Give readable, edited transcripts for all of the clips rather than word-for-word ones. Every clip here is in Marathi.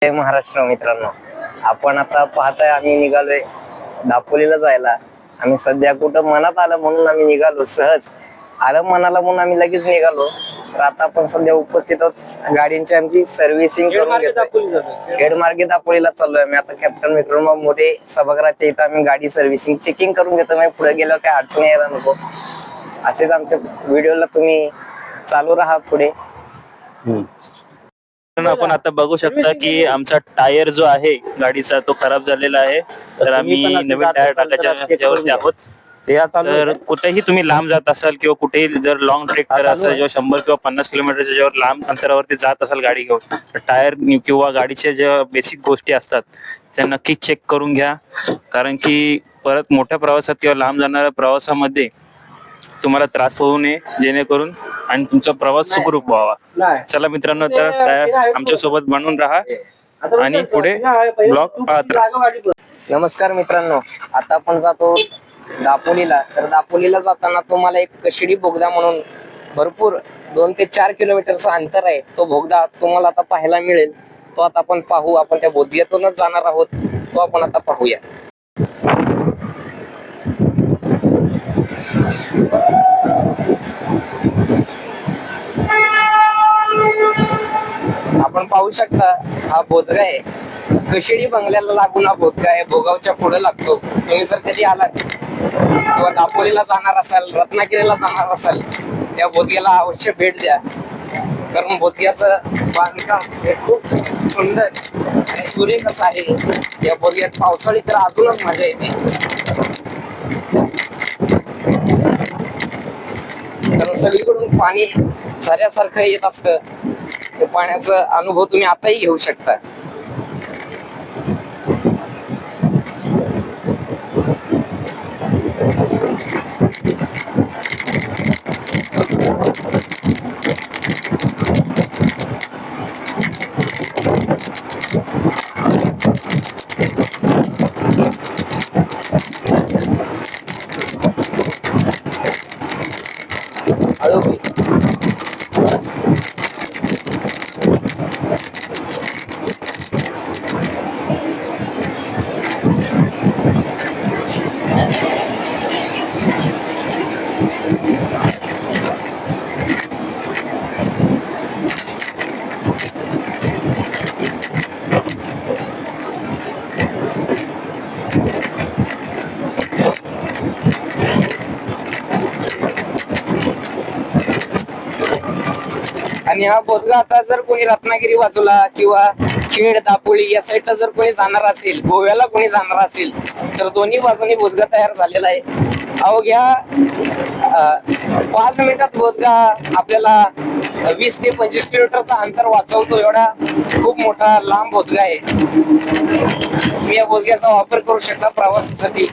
जय महाराष्ट्र मित्रांनो, आपण आता पाहताय आम्ही निघालोय दापोलीला जायला. आम्ही सध्या कुठं मनात आलं म्हणून आम्ही निघालो, सहज आलं मनाला म्हणून आम्ही लगेच निघालो. तर आता आपण सध्या उपस्थित आहोत गाडींची आमची सर्व्हिसिंग करून घेतोय. खेडमार्गे दापोलीला चाललोय आम्ही आता. कॅप्टन विक्रमराव मोरे सभागृहाच्या इथं आम्ही गाडी सर्व्हिसिंग चेकिंग करून घेतो. म्हणजे पुढे गेल्यावर काय अडचणी यायला नको. असेच आमच्या व्हिडिओला तुम्ही चालू राहा पुढे. आपण आता बघू शकता की आमचा टायर जो आहे गाडीचा तो खराब झालेला आहे. तर आम्ही नवीन टायर टाकायच्या ह्याच्यावरती आहोत. तर कुठेही तुम्ही लांब जात असाल किंवा कुठेही जर लॉंग ट्रेक करत असाल जेव्हा 100 किंवा 50 किलोमीटरच्या जेव्हा लांब अंतरावरती जात असाल गाडी घेऊन, तर टायर किंवा गाडीच्या ज्या बेसिक गोष्टी असतात त्या नक्की चेक करून घ्या. कारण की परत मोठ्या प्रवासात किंवा लांब जाणाऱ्या प्रवासामध्ये तुम्हाला त्रास होऊ नये, जेणेकरून आणि तुमचा प्रवास सुखरूप व्हावा. चला मित्रांनो, तर आमच्या सोबत बनून राहा आणि पुढे ब्लॉग पाहत राहा. नमस्कार मित्रांनो, आता आपण जातो दापोलीला. तर दापोलीला जाताना तुम्हाला एक कशिडी बोगदा म्हणून भरपूर 2 ते 4 किलोमीटरचं अंतर आहे. तो बोगदा तुम्हाला आता पाहायला मिळेल. तो आता आपण पाहू. आपण त्या बोगद्यातूनच जाणार आहोत. तो आपण आता पाहूया. आपण पाहू शकता हा बोदगा आहे. कशिडी बंगल्याला लागून हा बोदगा आहे. भोगावच्या पुढे लागतो. तुम्ही जर कधी आलात किंवा दापोलीला जाणार असाल, रत्नागिरीला जाणार असाल, त्या बोदग्याला अवश्य भेट द्या. कारण बोदग्याचं बांधकाम हे खूप सुंदर आणि सुरेख असं आहे. या बोदग्यात पावसाळी तर अजूनच मजा येते. कारण सगळीकडून पाणी झऱ्यासारखं येत असतं. ते पाण्याचा अनुभव तुम्ही आताही घेऊ शकता. आणि हा बोदगा आता जर कोणी रत्नागिरी बाजूला किंवा खेड दापोली या साईडला जर कोणी जाणार असेल, गोव्याला कोणी जाणार असेल, तर दोन्ही बाजूनी बोदगा तयार झालेला आहे. अवघ्या 5 मिनिटात बोदगा आपल्याला 20 ते 25 किलोमीटरचा अंतर वाचवतो. एवढा खूप मोठा लांब बोदगा आहे. तुम्ही या बोदग्याचा वापर करू शकता प्रवासासाठी.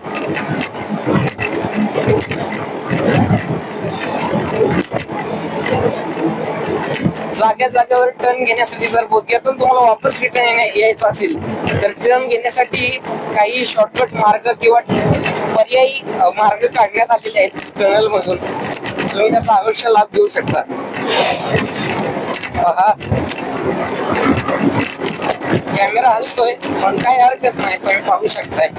जाग्या जागेवर टर्न घेण्यासाठी जर बोदग्यातून तुम्हाला वापस रिटर्न यायचं असेल, तर टर्न घेण्यासाठी काही शॉर्टकट मार्ग किंवा पर्यायी मार्ग काढण्यात आलेले आहेत टनल मधून. तुम्ही त्याचा अवश्य लाभ घेऊ शकता. कॅमेरा हलतोय पण काही हरकत नाही, तुम्ही पाहू शकताय.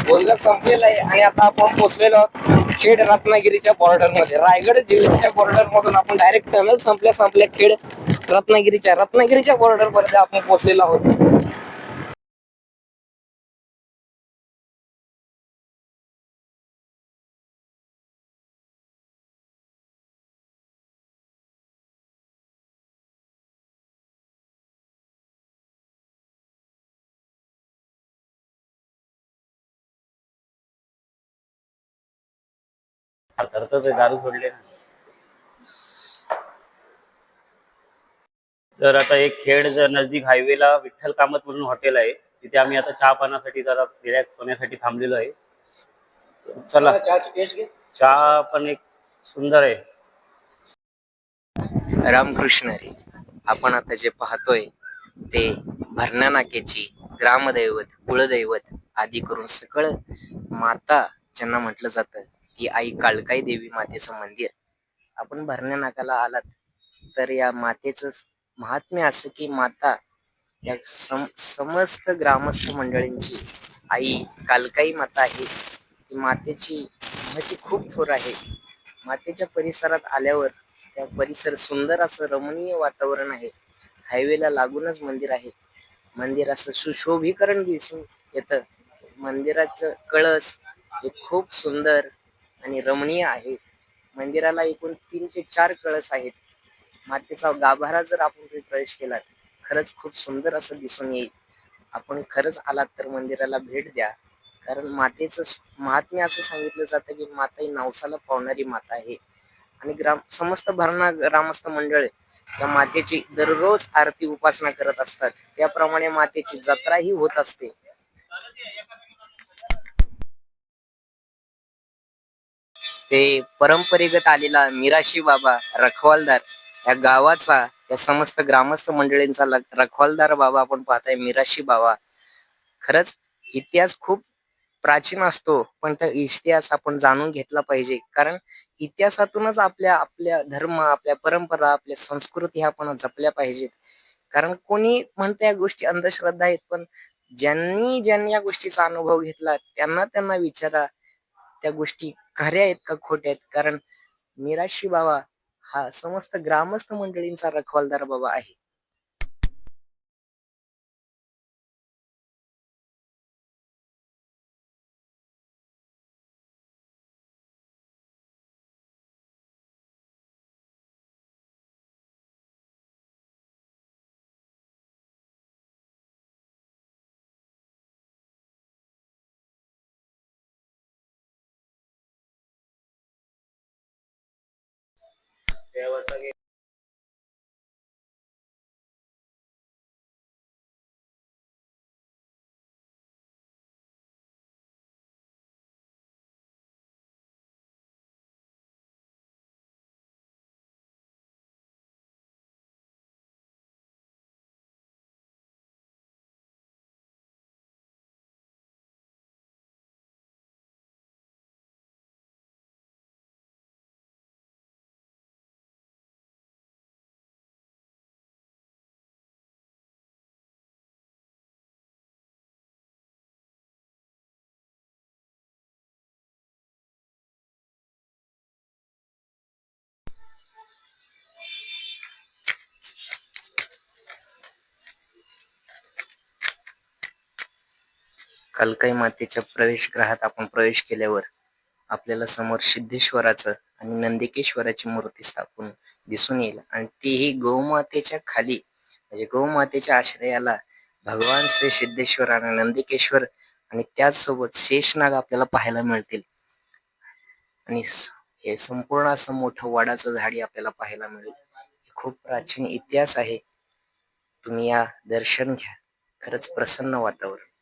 बोलगा संपलेला आहे आणि आता आपण पोहोचलेलो आहोत खेड रत्नागिरीच्या बॉर्डर मध्ये. रायगड जिल्ह्याच्या बॉर्डर मधून आपण डायरेक्ट टनल संपल्या खेड रत्नागिरीच्या बॉर्डर पर्यंत आपण पोहोचलेलो आहोत. दारू सोडले ना. तर आता एक खेड नजदीक हायवेला विठ्ठल कामत म्हणून हॉटेल आहे. तिथे आम्ही आता चहा पाण्यासाठी जरा रिलॅक्स होण्यासाठी थांबलेलो आहे. चला चहा पण एक सुंदर आहे. रामकृष्ण हरी. आपण आता जे पाहतोय ते भरण्या नाक्याची ग्रामदैवत कुळदैवत आदी करून सकळ माता ज्यांना म्हटलं जातं ती आई काळकाई देवी मातेचं मंदिर. आपण भरण्या नाक्याला आलात तर या मातेचं महात्म्य असं की माता या समस्त ग्रामस्थ मंडळींची आई कालकाई माता आहे. ती मातेची महती खूप थोर आहे. मातेच्या परिसरात आल्यावर त्या परिसर सुंदर असं रमणीय वातावरण आहे. हायवेला लागूनच मंदिर आहे. मंदिर असं सुशोभीकरण दिसून येतं. मंदिराचं कळस हे खूप सुंदर आणि रमणीय आहे. मंदिराला एकूण 3 ते 4 कळस आहेत. मातेचा गाभारा जर आपण प्रवेश केला खरंच खूप सुंदर असं दिसून येईल. आपण खरंच आलात तर मंदिराला भेट द्या. कारण मातेचं महात्म्य असं सांगितलं जातं की माता ही नवसाला पावणारी माता आहे. आणि समस्त भरणा ग्रामस्थ मंडळ त्या मातेची दररोज आरती उपासना करत असतात. त्याप्रमाणे मातेची जत्रा ही होत असते. ते परंपरेगत आलेला मिराशी बाबा रखवालदार या गावाचा या समस्त ग्रामस्थ मंडळींचा रखवालदार बाबा आपण पाहताय मिराशी बाबा. खरंच इतिहास खूप प्राचीन असतो पण त्या इतिहास आपण जाणून घेतला पाहिजे. कारण इतिहासातूनच आपल्या आपल्या धर्म आपल्या परंपरा आपल्या संस्कृती ह्या आपण जपल्या पाहिजेत. कारण कोणी म्हणते या गोष्टी अंधश्रद्धा आहेत पण ज्यांनी ज्यांनी या गोष्टीचा अनुभव घेतला त्यांना विचारा त्या गोष्टी खऱ्या आहेत का खोट्या आहेत. कारण मिराशी बाबा हा समस्त ग्रामस्थ मंडळींचा रखवालदार बाबा आहे. कालकाई मातेच्या प्रवेशगृहात आपण प्रवेश केल्यावर आपल्याला समोर सिद्धेश्वराचं आणि नंदिकेश्वराची मूर्ती स्थापन दिसून येईल. आणि तीही गौमातेच्या खाली म्हणजे गौमातेच्या आश्रयाला भगवान श्री सिद्धेश्वर आणि नंदिकेश्वर आणि त्याचसोबत शेषनाग आपल्याला पाहायला मिळतील. आणि हे संपूर्ण असं मोठं वडाचं झाडी आपल्याला पाहायला मिळेल. खूप प्राचीन इतिहास आहे. तुम्ही या दर्शन घ्या. खरंच प्रसन्न वातावरण.